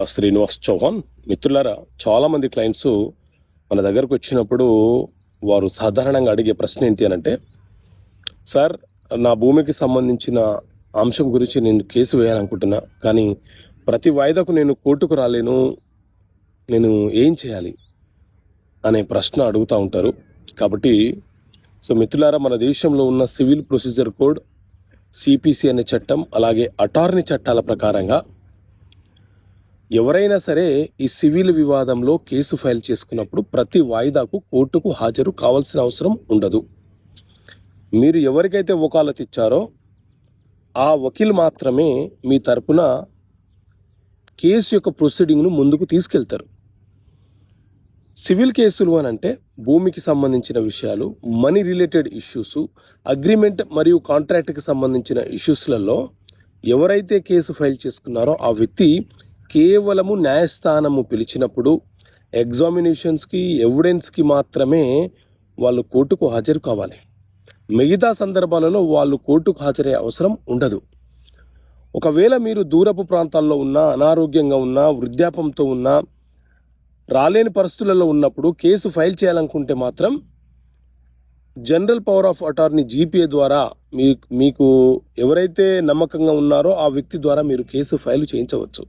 శ్రీనివాస్ చౌహాన్. మిత్రులారా, చాలామంది క్లయింట్స్ మన దగ్గరకు వచ్చినప్పుడు వారు సాధారణంగా అడిగే ప్రశ్న ఏంటి అనంటే, సార్, నా భూమికి సంబంధించిన అంశం గురించి నేను కేసు వేయాలనుకుంటున్నా, కానీ ప్రతి వాయిదాకు నేను కోర్టుకు రాలేను, నేను ఏం చేయాలి అనే ప్రశ్న అడుగుతూ ఉంటారు. కాబట్టి మిత్రులారా, మన దేశంలో ఉన్న సివిల్ ప్రొసీజర్ కోడ్, సిపిసి అనే చట్టం, అలాగే అటార్నీ చట్టాల ప్రకారంగా ఎవరైనా సరే ఈ సివిల్ వివాదంలో కేసు ఫైల్ చేసుకున్నప్పుడు ప్రతి వాయిదాకు కోర్టుకు హాజరు కావాల్సిన అవసరం ఉండదు. మీరు ఎవరికైతే వకాలత్ ఇచ్చారో ఆ వకీల్ మాత్రమే మీ తరపున కేసు యొక్క ప్రొసీడింగ్ను ముందుకు తీసుకెళ్తారు. సివిల్ కేసులు అని అంటే భూమికి సంబంధించిన విషయాలు, మనీ రిలేటెడ్ ఇష్యూస్, అగ్రిమెంట్ మరియు కాంట్రాక్ట్కి సంబంధించిన ఇష్యూస్లలో ఎవరైతే కేసు ఫైల్ చేసుకున్నారో ఆ వ్యక్తి కేవలము న్యాయస్థానము పిలిచినప్పుడు ఎగ్జామినేషన్స్కి, ఎవిడెన్స్కి మాత్రమే వాళ్ళు కోర్టుకు హాజరు కావాలి. మిగతా సందర్భాలలో వాళ్ళు కోర్టుకు హాజరయ్యే అవసరం ఉండదు. ఒకవేళ మీరు దూరపు ప్రాంతాల్లో ఉన్నా, అనారోగ్యంగా ఉన్నా, వృద్ధాపంతో ఉన్నా, రాలేని పరిస్థితులలో ఉన్నప్పుడు కేసు ఫైల్ చేయాలనుకుంటే మాత్రం general power of attorney GPA ద్వారా మీకు ఎవరైతే నమ్మకంగా ఉన్నారో ఆ వ్యక్తి ద్వారా మీరు కేసు ఫైల్ చేయించవచ్చు.